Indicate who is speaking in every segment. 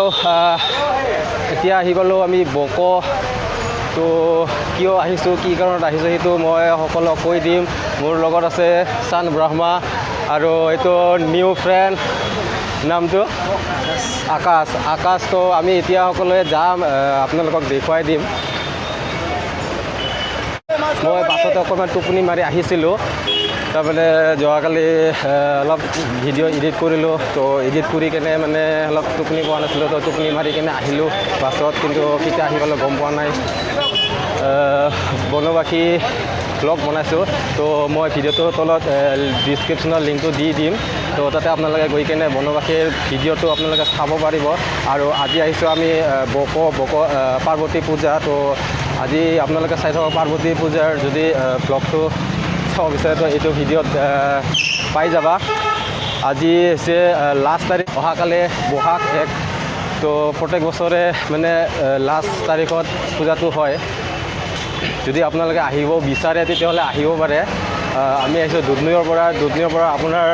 Speaker 1: Hello' এতিয়া আহি পালোঁ আমি বক তো কিয় আহিছোঁ কি কাৰণত আহিছোঁ সেইটো মই সকলোক কৈ দিম। মোৰ লগত আছে চান ব্ৰহ্মা আৰু এইটো নিউ ফ্ৰেণ্ড নামটো আকাশ তো আমি এতিয়া সকলোৱে যাম আপোনালোকক দেখুৱাই দিম। মই বাছতে অকণমান টোপনি মাৰি আহিছিলোঁ তাৰমানে যোৱাকালি অলপ ভিডিঅ' এডিট কৰিলোঁ তো এডিট কৰি কেনে মানে অলপ টোপনি পোৱা নাছিলোঁ তো টোপনি মাৰি কেনে আহিলোঁ বাছত কিন্তু কেতিয়া আহি পালোঁ গম পোৱা নাই। বনবাসী ব্লগ বনাইছোঁ তো মই ভিডিঅ'টোৰ তলত ডিছক্ৰিপশ্যনৰ লিংকটো দি দিম তো তাতে আপোনালোকে গৈ কেনে বনবাসীৰ ভিডিঅ'টো আপোনালোকে চাব পাৰিব। আৰু আজি আহিছোঁ আমি বক পাৰ্বতী পূজা তো আজি আপোনালোকে চাই থাকক পাৰ্বতী পূজাৰ যদি ব্লগটো চাব বিচাৰে তো এইটো ভিডিঅ'ত পাই যাবা। আজি হৈছে লাষ্ট তাৰিখ, অহাকালি বহাগ 1 তো প্ৰত্যেক বছৰে মানে লাষ্ট তাৰিখত পূজাটো হয়। যদি আপোনালোকে আহিব বিচাৰে তেতিয়াহ'লে আহিব পাৰে। আমি আহিছোঁ দুধনৈৰ পৰা আপোনাৰ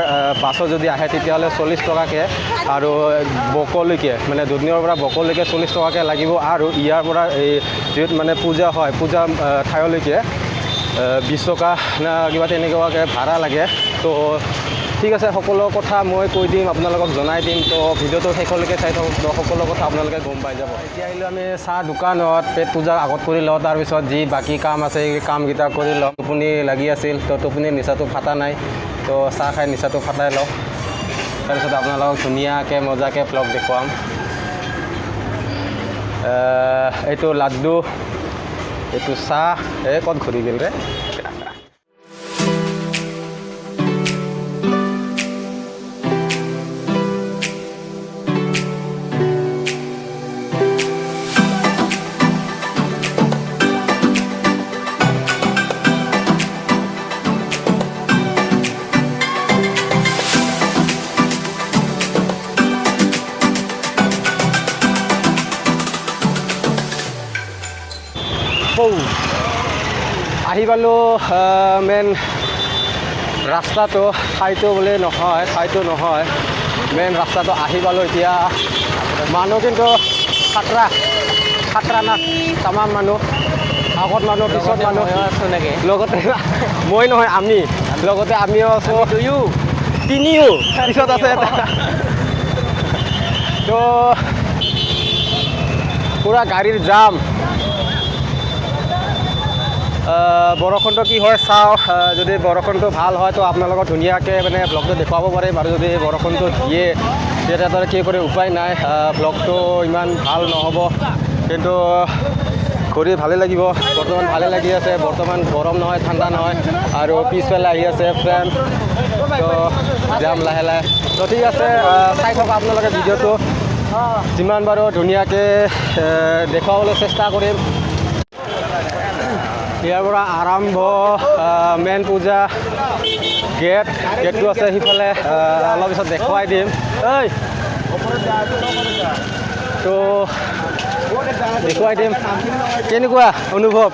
Speaker 1: বাছত যদি আহে তেতিয়াহ'লে 40 টকাকৈ আৰু বকলৈকে মানে দুধনৈৰ পৰা বকলৈকে 40 টকাকৈ লাগিব। আৰু ইয়াৰ পৰা এই য'ত মানে পূজা হয় পূজা ঠাইলৈকে 20 টকা না কিবা তেনেকুৱাকৈ ভাড়া লাগে। তো ঠিক আছে, সকলো কথা মই কৈ দিম আপোনালোকক জনাই দিম। তো ভিডিঅ'টো শেষলৈকে চাই থাকক তো সকলো কথা আপোনালোকে গম পাই যাব। এতিয়া আহিলোঁ আমি চাহ দোকানত পেট পূজা আগত কৰি লওঁ, তাৰপিছত যি বাকী কাম আছে এই কামকেইটা কৰি লওঁ। টোপনি লাগি আছিল তো টোপনিৰ নিচাটো ফাটা নাই তো চাহ খাই নিচাটো ফাটাই লওঁ। তাৰপিছত আপোনালোকক ধুনীয়াকৈ মজাকৈ ব্লগ দেখুৱাম। এইটো লাড্ডু, এইটো চাহ, ক'ত ঘূৰি গ'ল ৰে। আহি পালোঁ মেইন ৰাস্তাটো, ঠাইটো নহয় মেইন ৰাস্তাটো আহি পালোঁ। এতিয়া মানুহ কিন্তু খাতৰা না তামাম মানুহ, আগত মানুহ পিছত মানুহ আছোঁ নেকি, লগতে মই নহয় আমি লগতে আমিও আছোঁ, তিনিও পিছত আছে এটা। তো পুৰা গাড়ীৰ জাম। বৰষুণটো কি হয় চাওঁ, যদি বৰষুণটো ভাল হয় তো আপোনালোকক ধুনীয়াকৈ মানে ব্লগটো দেখুৱাব পাৰিম। আৰু যদি বৰষুণটো দিয়ে তেতিয়াহ'লে কি কৰি উপায় নাই, ব্লগটো ইমান ভাল নহ'ব। কিন্তু ঘূৰি ভালেই লাগিব, বৰ্তমান ভালেই লাগি আছে। বৰ্তমান গৰম নহয় ঠাণ্ডা নহয় আৰু পিছফালে আহি আছে ফ্ৰেণ্ড তো যাম লাহে লাহে। তো ঠিক আছে, চাই থকা আপোনালোকে ভিডিঅ'টো যিমান পাৰোঁ ধুনীয়াকৈ দেখুৱাবলৈ চেষ্টা কৰিম। ইয়াৰ পৰা আৰম্ভ মেইন পূজা গেটটো আছে সিফালে, অলপ পিছত দেখুৱাই দিম। তো দেখুৱাই দিম কেনেকুৱা অনুভৱ।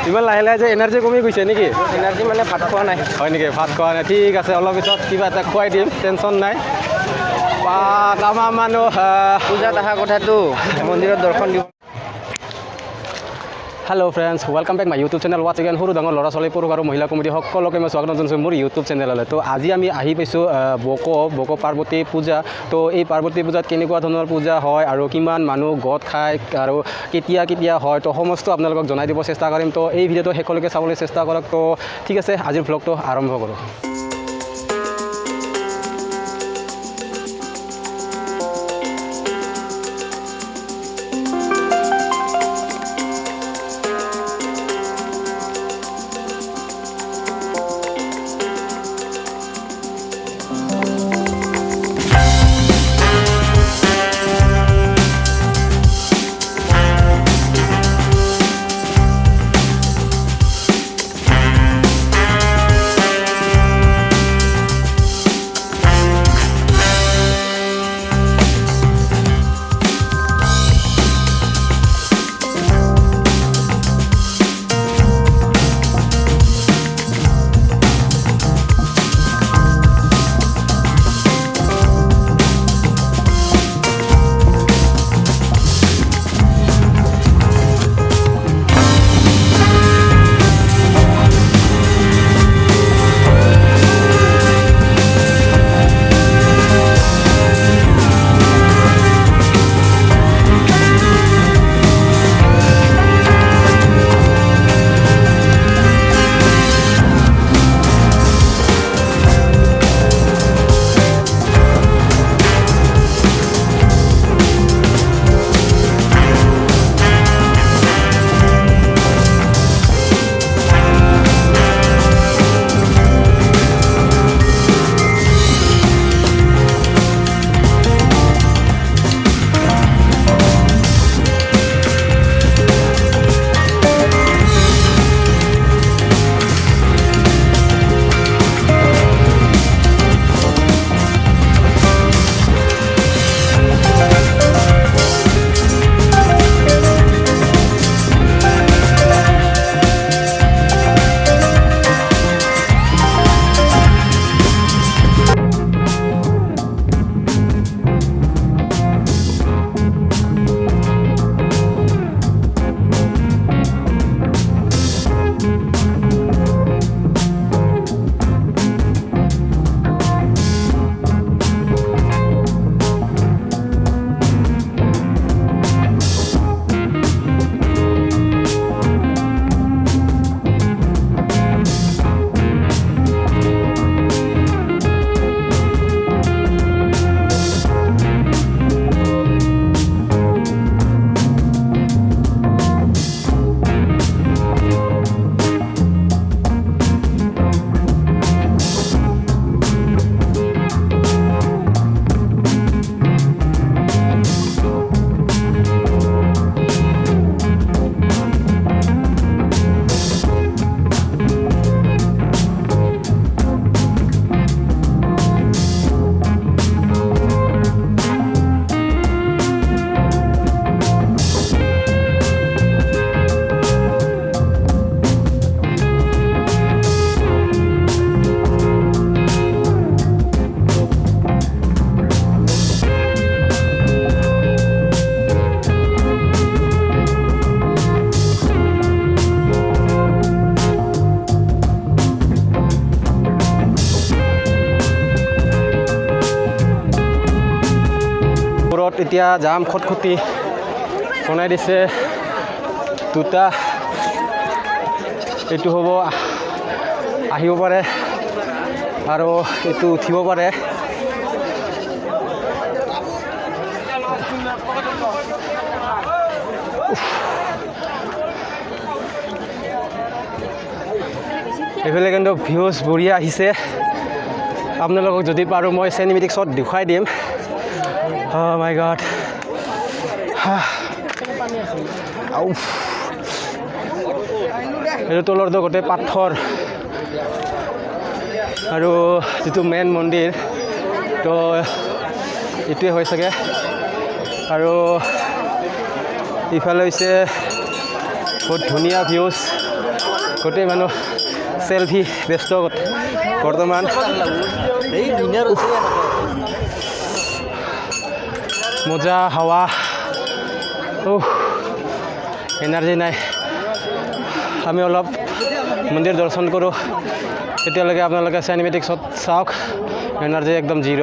Speaker 1: ইমান লাহে লাহে যে এনাৰ্জি কমি গৈছে নেকি? এনাৰ্জি মানে ভাত খোৱা নাই। হয় নেকি? ভাত খোৱা নাই, ঠিক আছে অলপ পিছত কিবা এটা খুৱাই দিম, টেনশ্যন নাই। তামাম মানুহ পূজাত অহা কথাটো মন্দিৰত দৰ্শন দিব। Hello' friends, welcome back my YouTube channel what's again. সৰু ডাঙৰ ল'ৰা ছোৱালী পুৰুষ আৰু মহিলা কমিটি সকলোকে মই স্বাগতম জনাইছোঁ মোৰ ইউটিউব চেনেললৈ। তো আজি আমি আহি পাইছোঁ বক পাৰ্বতী পূজা। তো এই পাৰ্বতী পূজাত কেনেকুৱা ধৰণৰ পূজা হয় আৰু কিমান মানুহ গোট খায় আৰু কেতিয়া হয় তো সমস্ত আপোনালোকক জনাই দিব চেষ্টা কৰিম। তো এই ভিডিঅ'টো শেষলৈকে চাবলৈ চেষ্টা কৰক। তো ঠিক আছে, আজিৰ ভ্লগটো আৰম্ভ কৰোঁ। এতিয়া যাম খটখটি বনাই দিছে দুটা এইটো হ'ব আহিব পাৰে আৰু এইটো উঠিব পাৰে এইফালে কিন্তু ভিউজ বঢ়িয়া আহিছে আপোনালোকক যদি পাৰোঁ মই চিনেমেটিক শ্বট দেখুৱাই দিম Oh my god এইটো তলৰটো গোটেই পাথৰ আৰু যিটো মেইন মন্দিৰ তো এইটোৱে হৈ চাগে আৰু ইফালে হৈছে বহুত ধুনীয়া ভিউজ গোটেই মানুহ সেলফি ব্যস্ত বৰ্তমান মজা হাৱা এনাৰ্জি নাই আমি অলপ মন্দিৰ দৰ্শন কৰোঁ তেতিয়ালৈকে আপোনালোকে চিনেমেটিক শ্বট চাওক এনাৰ্জি একদম জিৰ'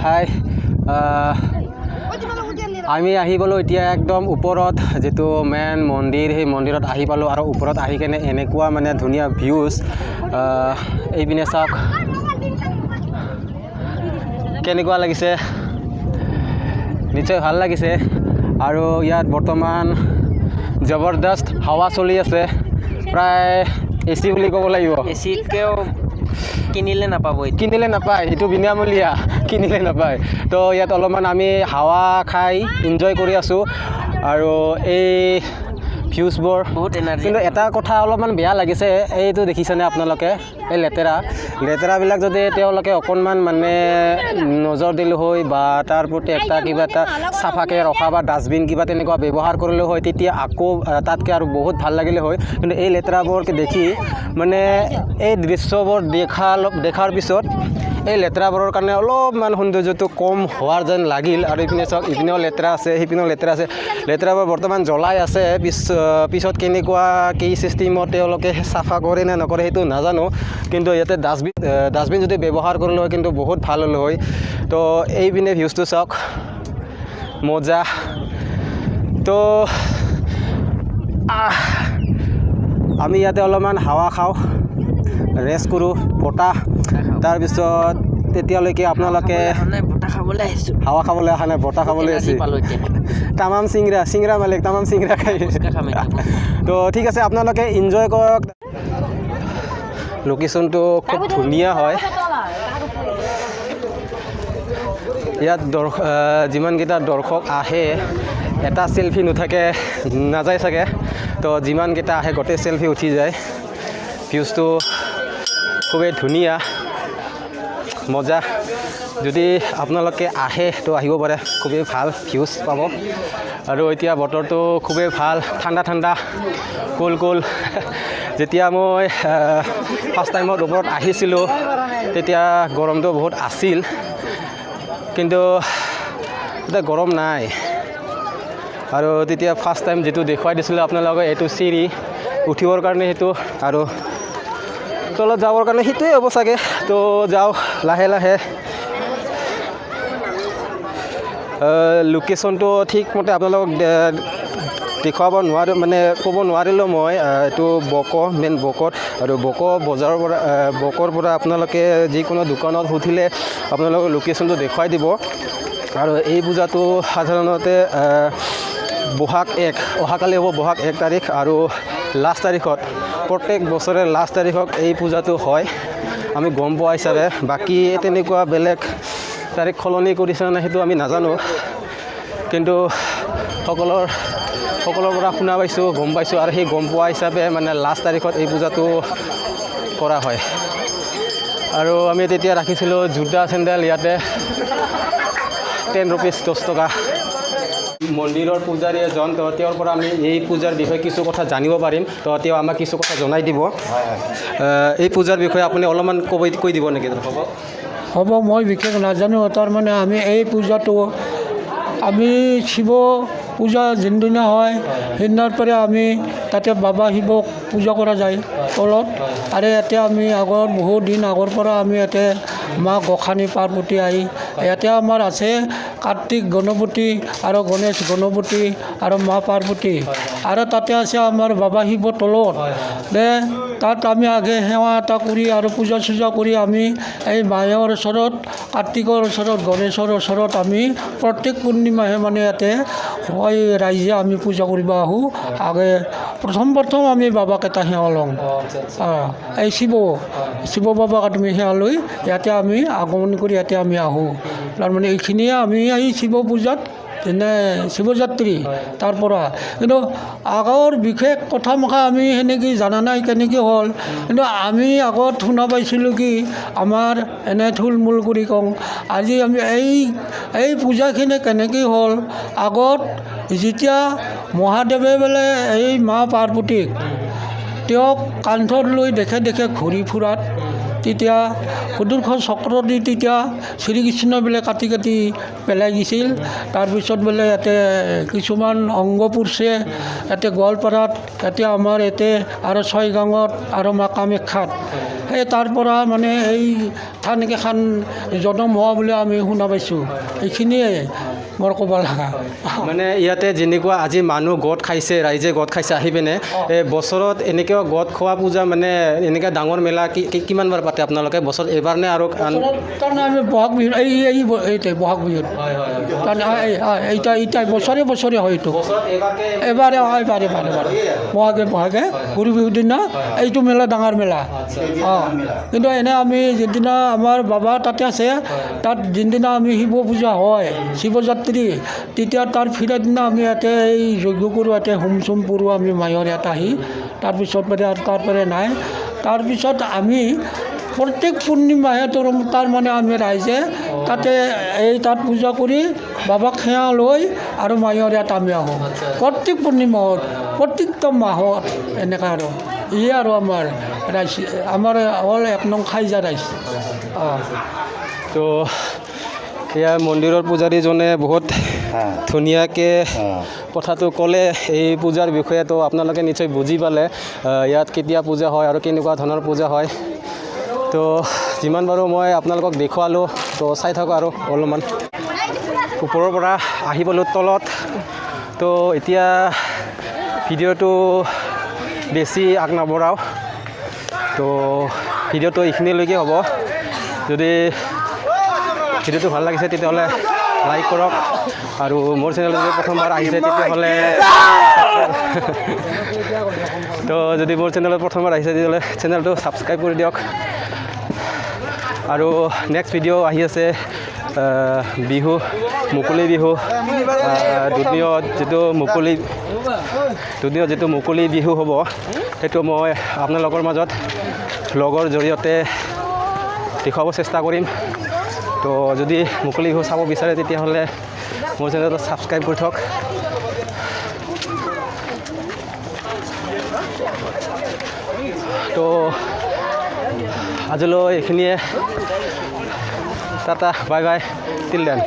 Speaker 1: হাই আমি আহি পালোঁ এতিয়া একদম ওপৰত যেটো মেইন মন্দিৰ সেই মন্দিৰত আহি পালোঁ আৰু ওপৰত আহি কেনে এনেকুৱা মানে ধুনীয়া ভিউজ এইপিনে চাওক কেনেকুৱা লাগিছে নিশ্চয় ভাল লাগিছে আৰু ইয়াত বৰ্তমান জবৰদস্ত হাৱা চলি আছে প্ৰায় এসি বুলি ক'ব লাগিব
Speaker 2: এসিতকেও কিনিলে নাপায়
Speaker 1: এইটো বিনামূলীয়া কিনিলে নাপায় তো ইয়াত অলপমান আমি হাৱা খাই এনজয় কৰি আছোঁ আৰু এই ভিউজবোৰ
Speaker 2: বহুত এনাৰ্জি
Speaker 1: কিন্তু এটা কথা অলপমান বেয়া লাগিছে এইটো দেখিছেনে আপোনালোকে এই লেতেৰাবিলাক যদি তেওঁলোকে অকণমান মানে নজৰ দিলে হয় বা তাৰ প্ৰতি এটা কিবা এটা চাফাকৈ ৰখা বা ডাষ্টবিন কিবা তেনেকুৱা ব্যৱহাৰ কৰিলে হয় তেতিয়া আকৌ তাতকৈ আৰু বহুত ভাল লাগিলে হয় কিন্তু এই লেতেৰাবোৰকে দেখি মানে এই দৃশ্যবোৰ দেখাৰ পিছত এই লেতেৰাবোৰৰ কাৰণে অলপমান সৌন্দৰ্যটো কম হোৱাৰ যেন লাগিল আৰু ইপিনে চাওক ইপিনেও লেতেৰা আছে সিপিনেও লেতেৰা আছে লেতেৰাবোৰ বৰ্তমান জ্বলাই আছে পিছত কেনেকুৱা কি চিষ্টেমত তেওঁলোকে চাফা কৰে নে নকৰে সেইটো নাজানো কিন্তু ইয়াতে ডাষ্টবিন যদি ব্যৱহাৰ কৰিলে হয় কিন্তু বহুত ভাল হ'লে হয় তো এইপিনে ভিউজটো চাওক মজা তো আমি ইয়াতে অলপমান হাৱা খাওঁ ৰেষ্ট কৰোঁ বতাহ তাৰপিছত তেতিয়ালৈকে আপোনালোকে
Speaker 2: বতাহ খাবলৈ আহিছোঁ
Speaker 1: হাৱা খাবলৈ অহা নাই বতাহ খাবলৈ আছে তামাম চিংৰা মালিক তামাম চিংৰা খাই তো ঠিক আছে আপোনালোকে এনজয় কৰক লোকেশ্যনটো খুব ধুনীয়া হয় ইয়াত যিমানকেইটা দৰ্শক আহে এটা চেলফি নুঠাকে নাযায় চাগে তো যিমানকেইটা আহে গোটেই চেলফি উঠি যায় ভিউজটো খুবেই ধুনীয়া মজা যদি আপোনালোকে আহে তো আহিব পাৰে খুবেই ভাল ভিউজ পাব আৰু এতিয়া বতৰটো খুবেই ভাল ঠাণ্ডা কুল যেতিয়া মই ফাৰ্ষ্ট টাইমত ওপৰত আহিছিলোঁ তেতিয়া গৰমটো বহুত আছিল কিন্তু এতিয়া গৰম নাই আৰু তেতিয়া ফাৰ্ষ্ট টাইম যিটো দেখুৱাই দিছিলোঁ আপোনালোকে এইটো চিৰি উঠিবৰ কাৰণে সেইটো আৰু তলত যাবৰ কাৰণে সেইটোৱে হ'ব চাগে তো যাওঁ লাহে লোকেশ্যনটো ঠিকমতে আপোনালোকক দেখুৱাব নোৱাৰোঁ মানে ক'ব নোৱাৰিলোঁ মই এইটো মেইন বকত আৰু বজাৰৰ পৰা বকৰ পৰা আপোনালোকে যিকোনো দোকানত সুধিলে আপোনালোকৰ লোকেশ্যনটো দেখুৱাই দিব আৰু এই পূজাটো সাধাৰণতে বহাগ 1 অহাকালি হ'ব বহাগ 1 তাৰিখ আৰু লাষ্ট তাৰিখত প্ৰত্যেক বছৰে লাষ্ট তাৰিখত এই পূজাটো হয় আমি গম পোৱা হিচাপে বাকী তেনেকুৱা বেলেগ তাৰিখ সলনি কৰিছে নে সেইটো আমি নাজানো কিন্তু সকলৰ পৰা শুনা পাইছোঁ গম পাইছোঁ আৰু সেই গম পোৱা হিচাপে মানে লাষ্ট তাৰিখত এই পূজাটো কৰা হয় আৰু আমি তেতিয়া ৰাখিছিলোঁ জোতা চেণ্ডেল ইয়াতে 10 rupees 10 টকা মন্দিৰৰ পূজাৰী এজন তো তেওঁৰ পৰা আমি এই পূজাৰ বিষয়ে কিছু কথা জানিব পাৰিম তো তেওঁ আমাক কিছু কথা জনাই দিব এই পূজাৰ বিষয়ে আপুনি অলপমান কৈ দিব নেকি
Speaker 3: হ'ব মই বিশেষ নাজানো তাৰমানে আমি এই পূজাটো আমি শিৱ পূজা যোনদিনা হয় সেইদিনাৰ পৰা আমি তাতে বাবা শিৱক পূজা কৰা যায় তলত আৰু ইয়াতে আমি বহুত দিন আগৰ পৰা আমি ইয়াতে মা গোসানী পাৰ্বতী আহি ইয়াতে আমাৰ আছে কাৰ্তিক গণপতি আৰু গণেশ গণপতি আৰু মা পাৰ্বতী আৰু তাতে আছে আমাৰ বাবা শিৱ তলত তাত আমি আগে সেৱা এটা কৰি আৰু পূজা চূজা কৰি আমি এই মায়ৰ ওচৰত কাৰ্তিকৰ ওচৰত গণেশৰ ওচৰত আমি প্ৰত্যেক পূৰ্ণিমাহে মানে ইয়াতে ৰাইজে আমি পূজা কৰিব আহোঁ আগে প্ৰথম আমি বাবাক এটা সেৱা লওঁ এই শিৱ বাবাক আমি সেৱা লৈ ইয়াতে আমি আগমন কৰি ইয়াতে আমি আহোঁ তাৰমানে এইখিনিয়ে আমি এই শিৱ পূজাত যেনে শিৱযাত্ৰী তাৰ পৰা কিন্তু আগৰ বিশেষ কথা মখা আমি সেনেকৈ জানা নাই কেনেকৈ হ'ল কিন্তু আমি আগত শুনা পাইছিলোঁ কি আমাৰ এনে থুলমূল কৰি কওঁ আজি আমি এই পূজাখিনি কেনেকৈ হ'ল আগত যেতিয়া মহাদেৱে বোলে এই মা পাৰ্বতীক তেওঁক কান্ধত লৈ দেখে ঘূৰি ফুৰাত তেতিয়া সুদূৰখন চক্ৰ দি তেতিয়া শ্ৰীকৃষ্ণ বোলে কাটি পেলাই দিছিল তাৰপিছত বোলে ইয়াতে কিছুমান অংগ পুৰছে ইয়াতে গোৱালপাৰাত ইয়াতে আমাৰ ইয়াতে আৰু ছয়গাঁৱত আৰু মা কামাখ্যাত সেই তাৰ পৰা মানে এই থানকেইখন জনম হোৱা বুলি আমি শুনা পাইছোঁ এইখিনিয়ে মোৰ ক'ব লগা
Speaker 1: মানে ইয়াতে যেনেকুৱা আজি মানুহ গোট খাইছে ৰাইজে গোট খাইছে আহি পিনে বছৰত এনেকৈ গোট খোৱা পূজা মানে এনেকৈ ডাঙৰ মেলা কিমানবাৰ পাতে আপোনালোকে বছৰত এবাৰ নে আৰু
Speaker 3: তাৰমানে আমি বহাগ বিহুত এই বহাগ বিহুত এইটা বছৰে বছৰে হয়তো এবাৰে হয় বাৰে বহাগে গৰু বিহুৰ দিনা এইটো মেলা ডাঙৰ মেলা কিন্তু এনে আমি যিদিনা আমাৰ বাবা তাতে আছে তাত যিদিনা আমি শিৱ পূজা হয় শিৱযাত্ৰী তেতিয়া তাৰ ফিৰাৰ দিনা আমি ইয়াতে এই যজ্ঞ কৰোঁ ইয়াতে হোম চোম কৰোঁ আমি মায়ৰ ইয়াত আহি তাৰপিছত আৰু তাৰপৰা নাই তাৰপিছত আমি প্ৰত্যেক পূৰ্ণিমাহে তাৰমানে আমি ৰাইজে তাতে তাত পূজা কৰি বাবাক সেৱা লৈ আৰু মায়ৰ ইয়াত আমি আহোঁ প্ৰত্যেক পূৰ্ণিমাহত প্ৰত্যেকটো মাহত এনেকুৱা আৰু ইয়ে আৰু আমাৰ ৰাইজ আমাৰ হ'ল 1 নং খাইজা ৰাইজ
Speaker 1: তো এয়া মন্দিৰৰ পূজাৰীজনে বহুত ধুনীয়াকৈ কথাটো ক'লে এই পূজাৰ বিষয়ে তো আপোনালোকে নিশ্চয় বুজি পালে ইয়াত কেতিয়া পূজা হয় আৰু কেনেকুৱা ধৰণৰ পূজা হয় তো যিমান বাৰু মই আপোনালোকক দেখুৱালোঁ তো চাই থাকোঁ আৰু অলপমান ওপৰৰ পৰা আহি পালোঁ তলত তো এতিয়া ভিডিঅ'টো বেছি আগ নবঢ়াওঁ তো ভিডিঅ'টো এইখিনিলৈকে হ'ব যদি ভিডিঅ'টো ভাল লাগিছে তেতিয়াহ'লে লাইক কৰক আৰু মোৰ চেনেলত যদি প্ৰথমবাৰ আহিছে তেতিয়াহ'লে তো যদি মোৰ চেনেলত প্ৰথমবাৰ আহিছে তেতিয়াহ'লে চেনেলটো ছাবস্ক্ৰাইব কৰি দিয়ক আৰু নেক্সট ভিডিঅ' আহি আছে বিহু মুকলি বিহু দুদিনত যিটো মুকলি বিহু হ'ব সেইটো মই আপোনালোকৰ মাজত ভ্লগৰ জৰিয়তে দেখুৱাব চেষ্টা কৰিম তো যদি মুকলি বিহু চাব বিচাৰে তেতিয়াহ'লে মোৰ চেনেলটো ছাবস্ক্ৰাইব কৰি থওক তো আজিলৈ এইখিনিয়ে tata bye bye till then